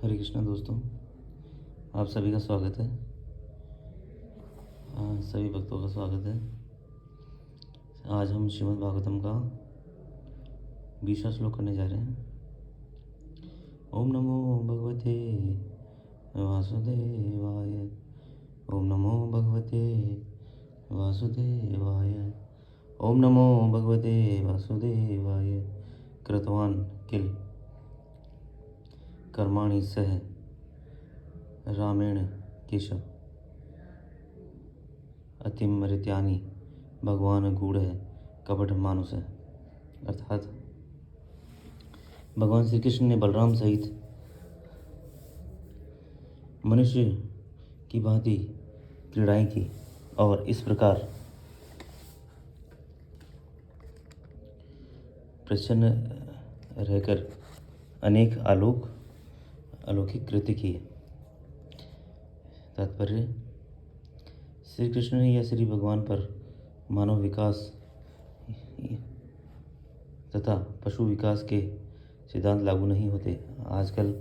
हरे कृष्णा दोस्तों, आप सभी का स्वागत है। सभी भक्तों का स्वागत है। आज हम श्रीमद् भागवतम का 20वां श्लोक करने जा रहे हैं। ओम नमो भगवते वासुदेवाय। ओम नमो भगवते वासुदेवाय। ओम नमो भगवते वासुदेवाय। कृतवान किल कर्माणि सह रामेण केशव अतिमृत्यानि भगवान गूढ़ है कपट मानुष है। अर्थात भगवान श्री कृष्ण ने बलराम सहित मनुष्य की भांति क्रीड़ाएं की और इस प्रकार प्रसन्न रहकर अनेक अलौकिक कृत्य किए। तात्पर्य, श्री कृष्ण ने या श्री भगवान पर मानव विकास तथा पशु विकास के सिद्धांत लागू नहीं होते। आजकल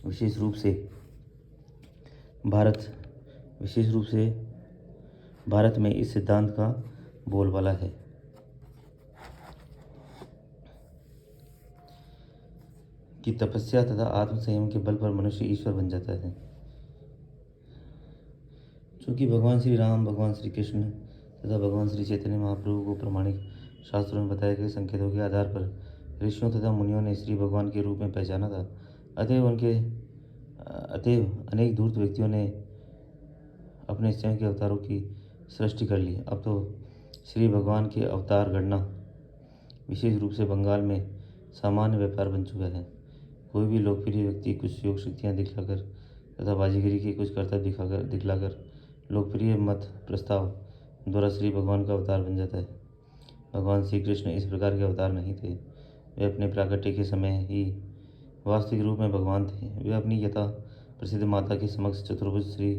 विशेष रूप से भारत में इस सिद्धांत का बोलबाला है कि तपस्या तथा आत्मसंयम के बल पर मनुष्य ईश्वर बन जाता है। चूँकि भगवान श्री राम, भगवान श्री कृष्ण तथा भगवान श्री चैतन्य महाप्रभु को प्रामाणिक शास्त्रों में बताए गए संकेतों के आधार पर ऋषियों तथा मुनियों ने श्री भगवान के रूप में पहचाना था, अतएव अनेक धूर्त व्यक्तियों ने अपने स्वयं के अवतारों की सृष्टि कर ली। अब तो श्री भगवान के अवतार गणना विशेष रूप से बंगाल में सामान्य व्यापार बन चुका है। कोई भी लोकप्रिय व्यक्ति कुछ योग शक्तियाँ दिखलाकर तथा बाजीगरी के कुछ कर्तव्य दिखलाकर लोकप्रिय मत प्रस्ताव द्वारा श्री भगवान का अवतार बन जाता है। भगवान श्री कृष्ण इस प्रकार के अवतार नहीं थे। वे अपने प्राकट्य के समय ही वास्तविक रूप में भगवान थे। वे अपनी यथा प्रसिद्ध माता के समक्ष चतुर्भुज श्री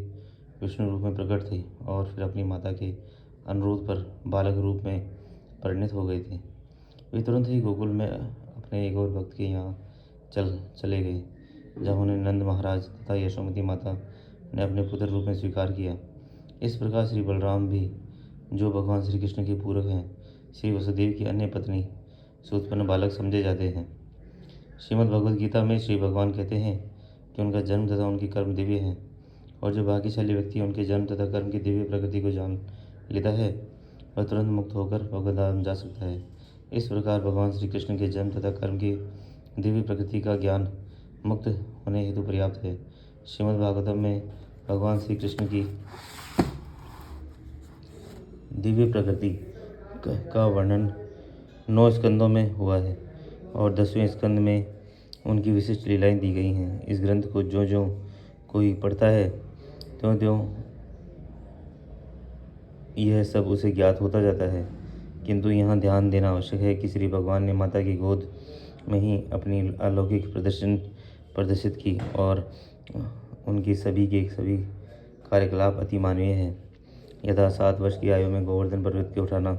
विष्णु रूप में प्रकट थे और फिर अपनी माता के अनुरोध पर बालक रूप में परिणत हो गए थे। वे तुरंत ही गोकुल में अपने एक और भक्त के यहाँ चले गए, जहाँ उन्हें नंद महाराज तथा यशोमती माता ने अपने पुत्र रूप में स्वीकार किया। इस प्रकार श्री बलराम भी, जो भगवान श्री कृष्ण के पूरक हैं, श्री वसुदेव की अन्य पत्नी से उत्पन्न बालक समझे जाते हैं। श्रीमद् भगवद गीता में श्री भगवान कहते हैं कि उनका जन्म तथा उनकी कर्म दिव्य है और जो भाग्यशाली व्यक्ति उनके जन्म तथा कर्म की दिव्य प्रकृति को जान लेता है वह तुरंत मुक्त होकर भगवद धाम जा सकता है। इस प्रकार भगवान श्री कृष्ण के जन्म तथा कर्म की दिव्य प्रकृति का ज्ञान मुक्त होने हेतु पर्याप्त है। श्रीमद् भागवतम में भगवान श्री कृष्ण की दिव्य प्रकृति का वर्णन 9 स्कंदों में हुआ है और 10वें स्कंद में उनकी विशिष्ट लीलाएं दी गई हैं। इस ग्रंथ को जो कोई पढ़ता है त्यों यह सब उसे ज्ञात होता जाता है। किंतु यहाँ ध्यान देना आवश्यक है कि श्री भगवान ने माता की गोद में ही अपनी अलौकिक प्रदर्शित की और उनकी सभी कार्यकलाप अति मानवीय हैं। यथा 7 वर्ष की आयु में गोवर्धन पर्वत के उठाना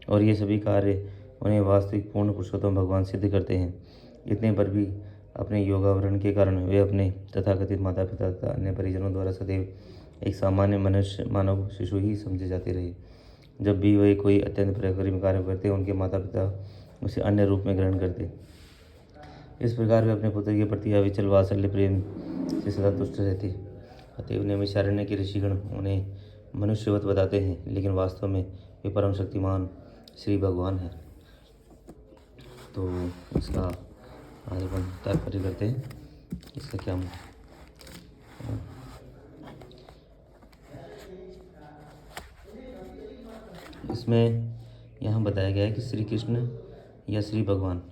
और ये सभी कार्य उन्हें वास्तविक पूर्ण पुरुषोत्तम भगवान सिद्ध करते हैं। इतने पर भी अपने योगावरण के कारण वे अपने तथाकथित माता पिता तथा अन्य परिजनों द्वारा सदैव एक सामान्य मानव शिशु ही समझे जाते रहे। जब भी वे कोई अत्यंत प्रकृति कार्य करते, उनके माता पिता उसे अन्य रूप में ग्रहण करते। इस प्रकार वे अपने पुत्र के प्रति अविचल वात्सल्य प्रेम से सदा तुष्ट रहते। अतएव नैमिषारण्य के ऋषिगण उन्हें मनुष्यवत बताते हैं, लेकिन वास्तव में वे परम शक्तिमान श्री भगवान हैं। तो इसका आगे हम तात्पर्य करते हैं। इसका क्या इसमें यहाँ बताया गया है कि श्री कृष्ण या श्री भगवान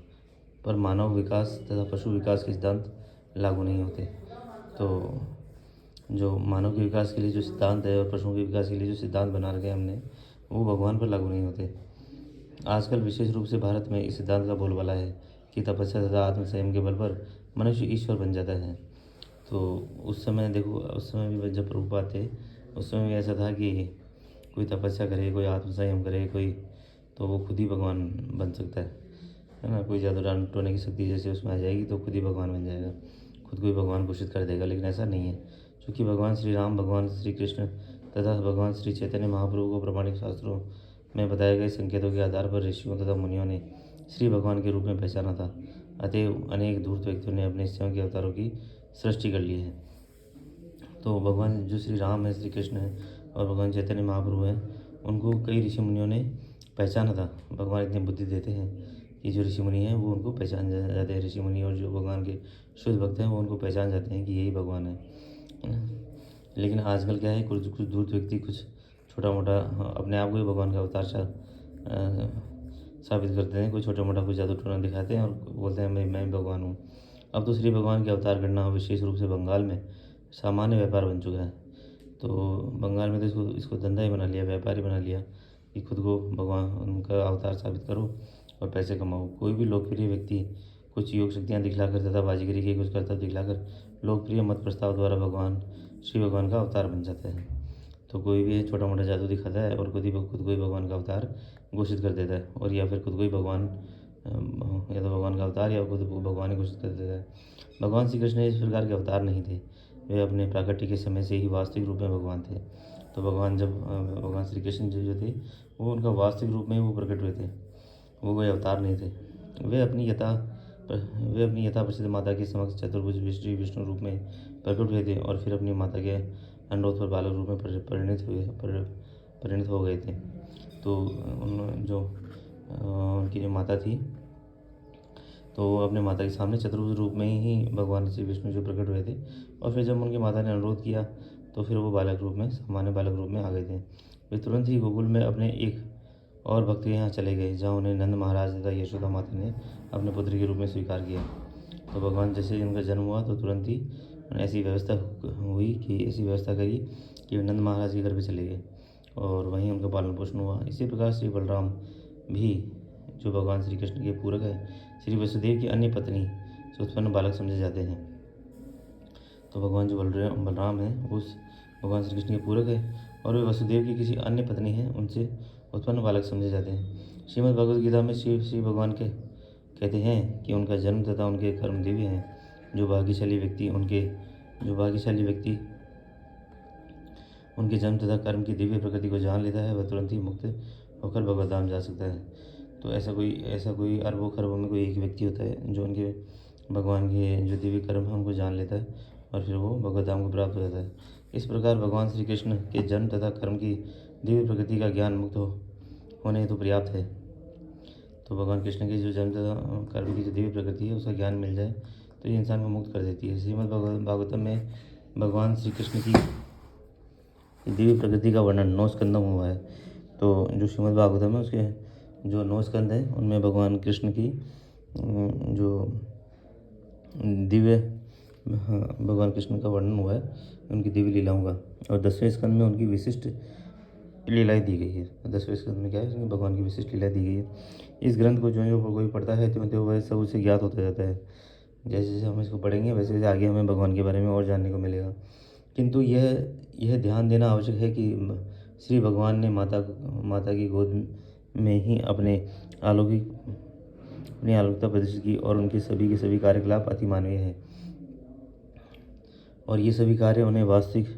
पर मानव विकास तथा पशु विकास के सिद्धांत लागू नहीं होते। तो जो मानव के विकास के लिए जो सिद्धांत है और पशुओं के विकास के लिए जो सिद्धांत बना रखे हमने, वो भगवान पर लागू नहीं होते। आजकल विशेष रूप से भारत में इस सिद्धांत का बोलबाला है कि तपस्या तथा आत्मसंयम के बल पर मनुष्य ईश्वर बन जाता है। तो उस समय देखो, उस समय भी जब प्रभुपाद थे, उस समय भी ऐसा था कि कोई तपस्या करे, कोई आत्मसंयम करे, कोई तो वो खुद ही भगवान बन सकता है ना। कोई जादू टोने की शक्ति जैसे उसमें आ जाएगी तो खुद ही भगवान बन जाएगा। खुद को ही भगवान घोषित कर देगा, लेकिन ऐसा नहीं है। क्योंकि भगवान श्री राम, भगवान श्री कृष्ण तथा भगवान श्री चैतन्य महाप्रभु को प्रामाणिक शास्त्रों में बताए गए संकेतों के आधार पर ऋषियों तथा मुनियों ने श्री भगवान के रूप में पहचाना था। अतएव अनेक धूर्त व्यक्तियों ने अपने स्वयं के अवतारों की सृष्टि कर ली है। तो भगवान जो श्री राम है, श्री कृष्ण है और भगवान चैतन्य महाप्रभु हैं, उनको कई ऋषि मुनियों ने पहचाना था। भगवान इतनी बुद्धि देते हैं कि जो ऋषि मुनि हैं वो उनको पहचान जाते हैं। ऋषि मुनि और जो भगवान के शुद्ध भक्त हैं वो उनको पहचान जाते हैं कि यही भगवान है ना। लेकिन आजकल क्या है, कुछ कुछ धूर्त व्यक्ति कुछ छोटा मोटा अपने आप को ही भगवान का अवतार साबित करते हैं। कोई छोटा मोटा कुछ जादू टोना दिखाते हैं और बोलते हैं मैं भगवान हूँ। अब तो श्री भगवान के अवतार करना विशेष रूप से बंगाल में सामान्य व्यापार बन चुका है। तो बंगाल में तो इसको धंधा ही बना लिया, व्यापार ही बना लिया कि खुद को भगवान उनका अवतार साबित करो और पैसे कमाओ। कोई भी लोकप्रिय व्यक्ति कुछ योग शक्तियाँ दिखलाकर तथा बाजीगरी के कुछ कर्तव्य दिखलाकर लोकप्रिय मत प्रस्ताव द्वारा श्री भगवान का अवतार बन जाता है। तो कोई भी छोटा मोटा जादू दिखाता है और खुद को ही भगवान का अवतार घोषित कर देता है, और या फिर खुद को ही भगवान या तो भगवान का अवतार या खुद को भगवान ही घोषित कर देता है। भगवान श्री कृष्ण इस प्रकार के अवतार नहीं थे, वे अपने प्राकृतिक के समय से ही वास्तविक रूप में भगवान थे। तो भगवान श्री कृष्ण जो थे वो उनका वास्तविक रूप में वो प्रकट हुए थे, वो कोई अवतार नहीं थे। वे अपनी यथा प्रसिद्ध माता के समक्ष चतुर्भुज विष्णु रूप में प्रकट हुए थे और फिर अपनी माता के अनुरोध पर बालक रूप में परिणित हो गए थे। तो उनकी जो माता थी तो वो अपने माता के सामने चतुर्भुज रूप में ही भगवान श्री विष्णु जो प्रकट हुए थे, और फिर जब उनकी माता ने अनुरोध किया तो फिर वो सामान्य बालक रूप में आ गए थे। वे तुरंत ही गोकुल में अपने एक और भक्त के यहाँ चले गए, जहाँ उन्हें नंद महाराज तथा यशोदा माता ने अपने पुत्र के रूप में स्वीकार किया। तो भगवान जैसे ही उनका जन्म हुआ तो तुरंत ही ऐसी व्यवस्था करी कि वे नंद महाराज के घर पे चले गए और वहीं उनका पालन पोषण हुआ। इसी प्रकार श्री बलराम भी, जो भगवान श्री कृष्ण के पूरक है, श्री वसुदेव की अन्य पत्नी से उत्पन्न बालक समझे जाते हैं। तो भगवान जो बलराम है उस भगवान श्री कृष्ण के पूरक है और वे वसुदेव की किसी अन्य पत्नी हैं, उनसे उत्पन्न बालक समझे जाते हैं। श्रीमद् भगवद गीता में श्री भगवान कहते हैं कि उनका जन्म तथा उनके कर्म दिव्य हैं। जो भाग्यशाली व्यक्ति उनके जन्म तथा कर्म की दिव्य प्रकृति को जान लेता है, वह तुरंत ही मुक्त होकर भगवत धाम जा सकता है। तो ऐसा कोई अरबों खरबों में कोई एक व्यक्ति होता है जो उनके भगवान के जो दिव्य कर्म है उनको जान लेता है और फिर वो भगवत धाम को प्राप्त हो जाता है। इस प्रकार भगवान श्री कृष्ण के जन्म तथा कर्म की दिव्य प्रकृति का ज्ञान मुक्त होने हेतु पर्याप्त है। तो भगवान कृष्ण के जो जन्म तथा कर्म की जो दिव्य प्रकृति है उसका ज्ञान मिल जाए तो ये इंसान को मुक्त कर देती है। श्रीमद् भागवतम में भगवान श्री कृष्ण की दिव्य प्रकृति का वर्णन 9 स्कंदों में हुआ है। तो जो श्रीमद् भागवतम है उसके जो 9 स्कंद हैं उनमें भगवान कृष्ण की जो दिव्य भगवान कृष्ण का वर्णन हुआ है, उनकी दिव्य लीलाओं का, और 10वें स्कंद में उनकी विशिष्ट लीलाएँ दी गई है। 10वें स्कंद में क्या है, उसमें भगवान की विशिष्ट लीला दी गई है। इस ग्रंथ को जो कोई पढ़ता है तो वह सब उसे ज्ञात होता जाता है। जैसे जैसे हम इसको पढ़ेंगे वैसे वैसे आगे हमें भगवान के बारे में और जानने को मिलेगा। किंतु यह ध्यान देना आवश्यक है कि श्री भगवान ने माता की गोद में ही अपनी अलौकिकता प्रदर्शित की और उनके सभी के सभी कार्यकलाप अति मानवीय है, और ये सभी कार्य उन्हें वास्तविक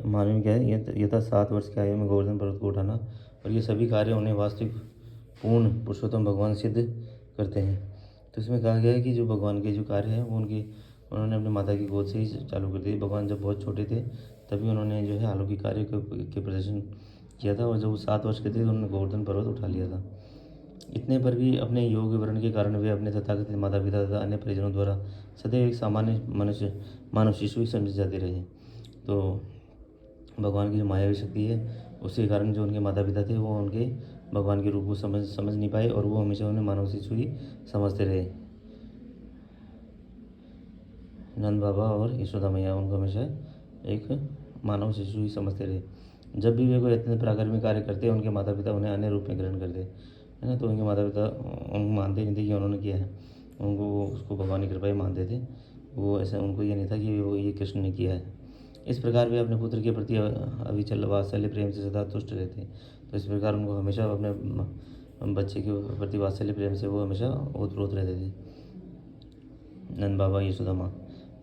मानवीय क्या है, यथा 7 वर्ष की आयु में गोवर्धन पर्वत को उठाना, और ये सभी कार्य उन्हें वास्तविक पूर्ण पुरुषोत्तम भगवान सिद्ध करते हैं। तो इसमें कहा गया है कि जो भगवान के जो कार्य हैं वो उन्होंने अपनी माता की गोद से ही चालू कर दिए। भगवान जब बहुत छोटे थे तभी उन्होंने जो है अलौकिक कार्य के प्रदर्शन किया था, और जब वो 7 वर्ष के थे तो उन्होंने गोवर्धन पर्वत उठा लिया था। इतने पर भी अपने योग विवरण के कारण वे अपने तथाकथित माता पिता तथा अन्य परिजनों द्वारा सदैव एक सामान्य मानव शिशु ही समझे जाते रहे। तो भगवान की जो मायावी शक्ति है उसके कारण जो उनके माता पिता थे वो उनके भगवान के रूप को समझ नहीं पाए, और वो हमेशा उन्हें मानव शिशु ही समझते रहे। नंद बाबा और यशोदा मैया उनको हमेशा एक मानव शिशु ही समझते रहे। जब भी वे कोई अत्यंत पराक्रमी कार्य करते उनके माता पिता उन्हें अन्य रूप में ग्रहण करते, है ना। तो उनके माता पिता उनको मानते नहीं थे कि उन्होंने किया है, उनको उसको भगवान की कृपा ही मानते थे। वो ऐसा उनको ये नहीं था कि वो ये कृष्ण ने किया है। इस प्रकार वे अपने पुत्र के प्रति अविचल वात्सल्य प्रेम से सदा तुष्ट रहते। तो इस प्रकार उनको हमेशा अपने बच्चे के प्रति वात्सल्य प्रेम से वो हमेशा ओत प्रोत रहते थे। नंद बाबा यशोदा।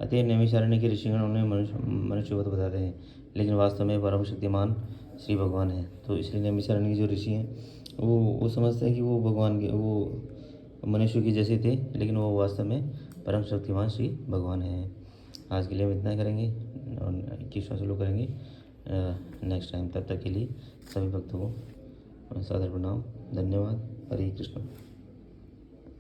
अतः नैमिषारण्य के ऋषिगण उन्हें मनुष्यवत बताते हैं, लेकिन वास्तव में परम शक्तिमान श्री भगवान है। तो इसलिए नैमिषारण्य के जो ऋषि हैं वो समझते हैं कि वो भगवान के, वो मनुष्य के जैसे थे, लेकिन वो वास्तव में परम शक्तिमान श्री भगवान हैं। आज के लिए हम इतना ही करेंगे और 21वां शुरू करेंगे नेक्स्ट टाइम। तब तक के लिए सभी भक्तों को सादर प्रणाम, धन्यवाद। हरे कृष्ण।